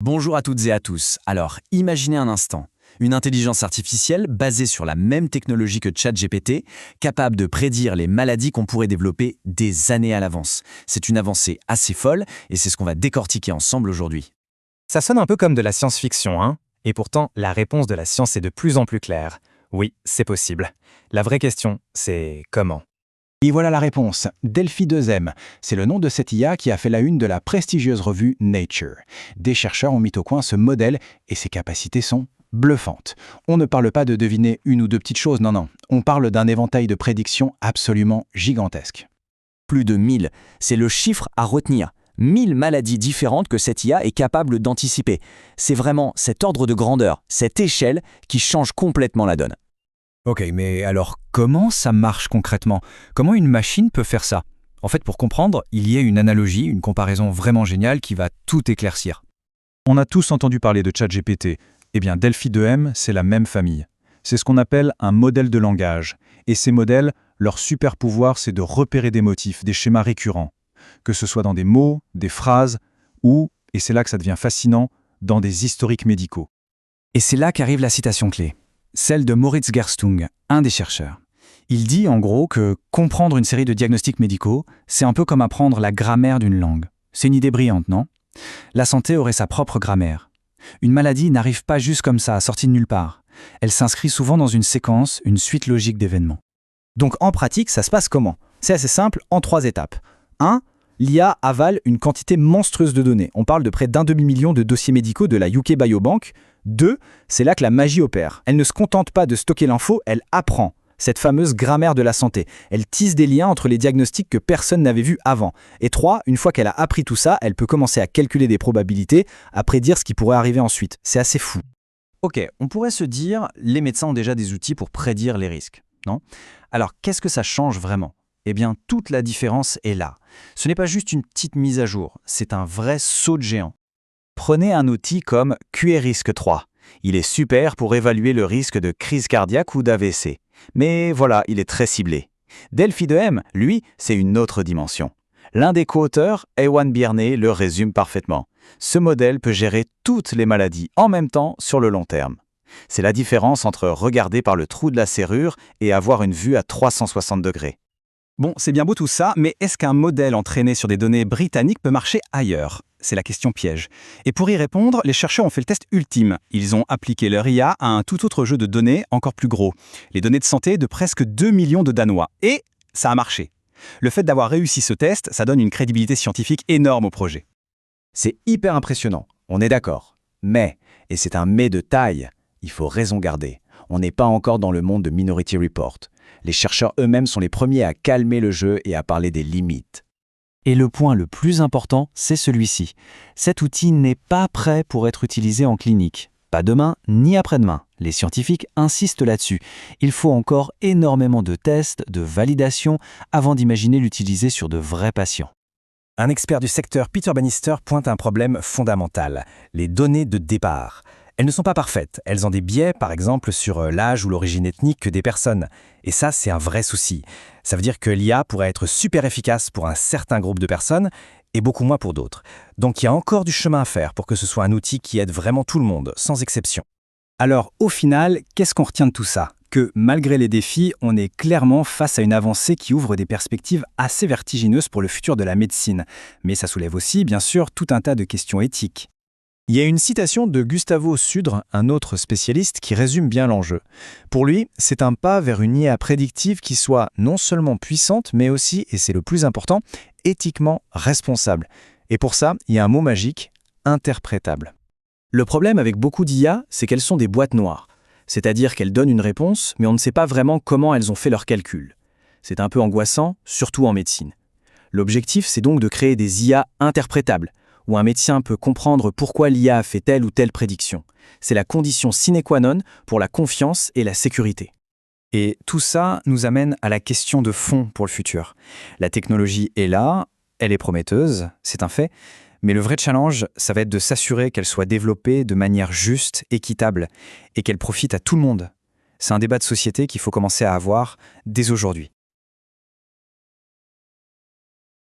Bonjour à toutes et à tous. Alors, imaginez un instant. Une intelligence artificielle basée sur la même technologie que ChatGPT, capable de prédire les maladies qu'on pourrait développer des années à l'avance. C'est une avancée assez folle et c'est ce qu'on va décortiquer ensemble aujourd'hui. Ça sonne un peu comme de la science-fiction, hein? Et pourtant, la réponse de la science est de plus en plus claire. Oui, c'est possible. La vraie question, c'est comment? Et voilà la réponse. Delphi 2M, c'est le nom de cette IA qui a fait la une de la prestigieuse revue Nature. Des chercheurs ont mis au point ce modèle et ses capacités sont bluffantes. On ne parle pas de deviner une ou deux petites choses, non. On parle d'un éventail de prédictions absolument gigantesque. Plus de 1000, c'est le chiffre à retenir. 1000 maladies différentes que cette IA est capable d'anticiper. C'est vraiment cet ordre de grandeur, cette échelle qui change complètement la donne. Ok, mais alors comment ça marche concrètement? Comment une machine peut faire ça? En fait, pour comprendre, il y a une analogie, une comparaison vraiment géniale qui va tout éclaircir. On a tous entendu parler de ChatGPT. Eh bien, Delphi 2M, c'est la même famille. C'est ce qu'on appelle un modèle de langage. Et ces modèles, leur super pouvoir, c'est de repérer des motifs, des schémas récurrents. Que ce soit dans des mots, des phrases, ou, et c'est là que ça devient fascinant, dans des historiques médicaux. Et c'est là qu'arrive la citation clé, celle de Moritz Gerstung, un des chercheurs. Il dit en gros que comprendre une série de diagnostics médicaux, c'est un peu comme apprendre la grammaire d'une langue. C'est une idée brillante, non? La santé aurait sa propre grammaire. Une maladie n'arrive pas juste comme ça, sortie de nulle part. Elle s'inscrit souvent dans une séquence, une suite logique d'événements. Donc en pratique, ça se passe comment? C'est assez simple, en 3 étapes. 1. L'IA avale une quantité monstrueuse de données. On parle de près d'1 demi-million de dossiers médicaux de la UK Biobank. 2. C'est là que la magie opère. Elle ne se contente pas de stocker l'info, elle apprend. Cette fameuse grammaire de la santé. Elle tisse des liens entre les diagnostics que personne n'avait vus avant. Et 3. Une fois qu'elle a appris tout ça, elle peut commencer à calculer des probabilités, à prédire ce qui pourrait arriver ensuite. C'est assez fou. Ok, on pourrait se dire, les médecins ont déjà des outils pour prédire les risques, non? Alors, qu'est-ce que ça change vraiment? Eh bien, toute la différence est là. Ce n'est pas juste une petite mise à jour, c'est un vrai saut de géant. Prenez un outil comme QRisk 3. Il est super pour évaluer le risque de crise cardiaque ou d'AVC. Mais voilà, il est très ciblé. Delphi 2M, lui, c'est une autre dimension. L'un des co-auteurs, Ewan Birney, le résume parfaitement. Ce modèle peut gérer toutes les maladies en même temps sur le long terme. C'est la différence entre regarder par le trou de la serrure et avoir une vue à 360 degrés. Bon, c'est bien beau tout ça, mais est-ce qu'un modèle entraîné sur des données britanniques peut marcher ailleurs? C'est la question piège. Et pour y répondre, les chercheurs ont fait le test ultime. Ils ont appliqué leur IA à un tout autre jeu de données encore plus gros. Les données de santé de presque 2 millions de Danois. Et ça a marché. Le fait d'avoir réussi ce test, ça donne une crédibilité scientifique énorme au projet. C'est hyper impressionnant, on est d'accord. Mais, et c'est un mais de taille, il faut raison garder. On n'est pas encore dans le monde de Minority Report. Les chercheurs eux-mêmes sont les premiers à calmer le jeu et à parler des limites. Et le point le plus important, c'est celui-ci. Cet outil n'est pas prêt pour être utilisé en clinique. Pas demain, ni après-demain. Les scientifiques insistent là-dessus. Il faut encore énormément de tests, de validations, avant d'imaginer l'utiliser sur de vrais patients. Un expert du secteur, Peter Bannister, pointe un problème fondamental, les données de départ. Elles ne sont pas parfaites, elles ont des biais, par exemple, sur l'âge ou l'origine ethnique des personnes. Et ça, c'est un vrai souci. Ça veut dire que l'IA pourrait être super efficace pour un certain groupe de personnes et beaucoup moins pour d'autres. Donc il y a encore du chemin à faire pour que ce soit un outil qui aide vraiment tout le monde, sans exception. Alors, au final, qu'est-ce qu'on retient de tout ça? Que malgré les défis, on est clairement face à une avancée qui ouvre des perspectives assez vertigineuses pour le futur de la médecine. Mais ça soulève aussi, bien sûr, tout un tas de questions éthiques. Il y a une citation de Gustavo Sudre, un autre spécialiste, qui résume bien l'enjeu. Pour lui, c'est un pas vers une IA prédictive qui soit non seulement puissante, mais aussi, et c'est le plus important, éthiquement responsable. Et pour ça, il y a un mot magique, interprétable. Le problème avec beaucoup d'IA, c'est qu'elles sont des boîtes noires. C'est-à-dire qu'elles donnent une réponse, mais on ne sait pas vraiment comment elles ont fait leurs calculs. C'est un peu angoissant, surtout en médecine. L'objectif, c'est donc de créer des IA interprétables, où un médecin peut comprendre pourquoi l'IA a fait telle ou telle prédiction. C'est la condition sine qua non pour la confiance et la sécurité. Et tout ça nous amène à la question de fond pour le futur. La technologie est là, elle est prometteuse, c'est un fait, mais le vrai challenge, ça va être de s'assurer qu'elle soit développée de manière juste, équitable, et qu'elle profite à tout le monde. C'est un débat de société qu'il faut commencer à avoir dès aujourd'hui.